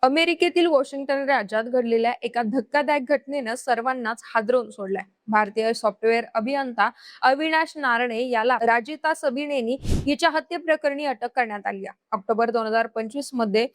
अमेरिकेतील वॉशिंग्टन राज्यात घडलेल्या एका धक्कादायक घटनेनं सर्वांनाच हादरवून सोडलंय। भारतीय सॉफ्टवेअर अभियंता अविनाश नारणे याला राजिता सबीनेनी हिच्या हत्येप्रकरणी अटक करण्यात आली आहे। ऑक्टोबर 2025 मध्ये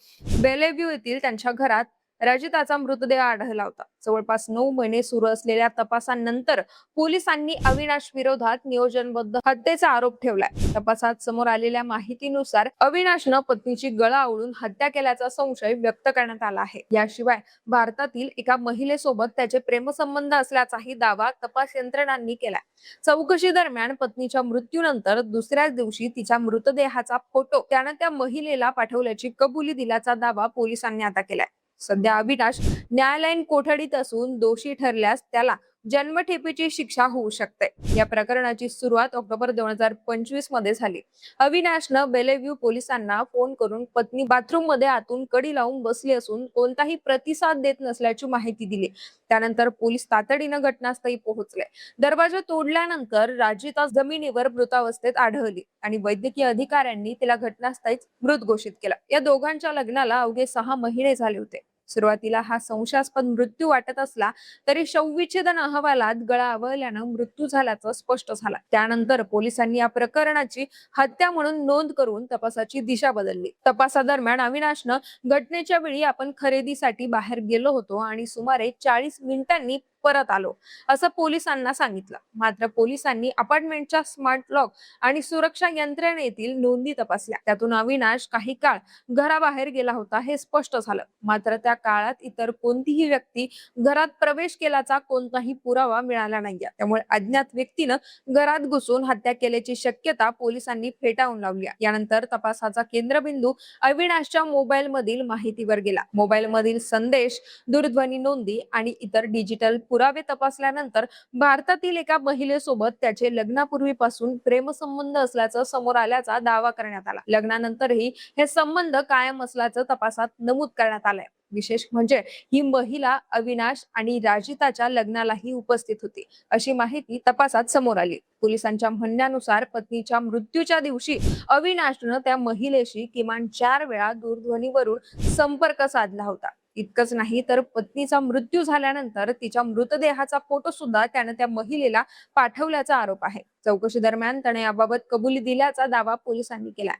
बेलेव्ह्यू येथील त्यांच्या घरात राजिताचा मृतदेह आढळला होता। जवळपास 9 महिने सुरू असलेल्या तपासानंतर पोलिसांनी अविनाश विरोधात नियोजनबद्ध हत्येचा आरोप ठेवलाय। तपासात समोर आलेल्या माहितीनुसार अविनाशनं पत्नीची गळा आवळून हत्या केल्याचा संशय व्यक्त करण्यात आला आहे। याशिवाय भारतातील एका महिलेसोबत त्याचे प्रेमसंबंध असल्याचाही दावा तपास यंत्रणांनी केलाय। चौकशी दरम्यान पत्नीच्या मृत्यूनंतर दुसऱ्याच दिवशी तिच्या मृतदेहाचा फोटो त्यानं त्या महिलेला पाठवल्याची कबुली दिल्याचा दावा पोलिसांनी आता केलाय। सध्या अविनाश न्यायालयीन कोठडीत असून दोषी ठरल्यास त्याला जन्मठेपेची शिक्षा होऊ शकते। या प्रकरणाची सुरुवात ऑक्टोबर 2025 मध्ये झाली। अविनाशनं बेलेव्ह्यू पोलिसांना फोन करून पत्नी बाथरूम मध्ये आतून कडी लावून बसली असून कोणताही प्रतिसाद देत नसल्याची माहिती दिली। त्यानंतर पोलीस तातडीनं घटनास्थळी पोहोचले। दरवाजा तोडल्यानंतर राजिता जमिनीवर मृतावस्थेत आढळली आणि वैद्यकीय अधिकाऱ्यांनी तिला घटनास्थळीच मृत घोषित केलं। या दोघांच्या लग्नाला अवघे 6 महिने झाले होते। सुरुवातीला हा संशयास्पद मृत्यू वाटत असला तरी शवविच्छेदन अहवालात गळा आवळल्यानं मृत्यू झाल्याचं स्पष्ट झालं। त्यानंतर पोलिसांनी या प्रकरणाची हत्या म्हणून नोंद करून तपासाची दिशा बदलली। तपासादरम्यान अविनाशनं घटनेच्या वेळी आपण खरेदीसाठी बाहेर गेलो होतो आणि सुमारे 40 मिनिटांनी परत आलो असं पोलिसांना सांगितलं। मात्र पोलिसांनी अपार्टमेंटच्या स्मार्ट लॉक आणि सुरक्षा यंत्रणेतील नोंदी तपासल्या। त्यातून अविनाश काही काळ घराबाहेर गेला होता हे स्पष्ट झालं। मात्र त्या काळात इतर कोणतीही व्यक्ती घरात प्रवेश केल्याचा कोणताही पुरावा मिळाला नाहीये। त्यामुळे अज्ञात व्यक्तीनं घरात घुसून हत्या केल्याची शक्यता पोलिसांनी फेटाळून लावली। यानंतर तपासाचा केंद्रबिंदू अविनाशच्या मोबाईल मधील माहितीवर गेला। मोबाईल मधील संदेश, दूरध्वनी नोंदी आणि इतर डिजिटल पुरावे तपासल्यानंतर भारतातील एका महिलेसोबत त्याचे लग्नापूर्वीपासून प्रेमसंबंध असल्याचं समोर आल्याचा दावा करण्यात आला। लग्नानंतरही हे संबंध कायम असल्याचं तपासात नमूद करण्यात आलंय। विशेष म्हणजे ही महिला अविनाश आणि राजिताच्या लग्नालाही उपस्थित होती अशी माहिती तपासात समोर आली। पोलिसांच्या म्हणण्यानुसार पत्नीच्या मृत्यूच्या दिवशी अविनाशनं त्या महिलेशी किमान 4 वेळा दूरध्वनीवरून संपर्क साधला होता। इतकंच नाही तर पत्नीचा मृत्यू झाल्यानंतर तिच्या मृतदेहाचा फोटो सुद्धा त्यानं त्या महिलेला पाठवल्याचा आरोप आहे। चौकशी दरम्यान त्याने याबाबत कबुली दिल्याचा दावा पोलिसांनी केला।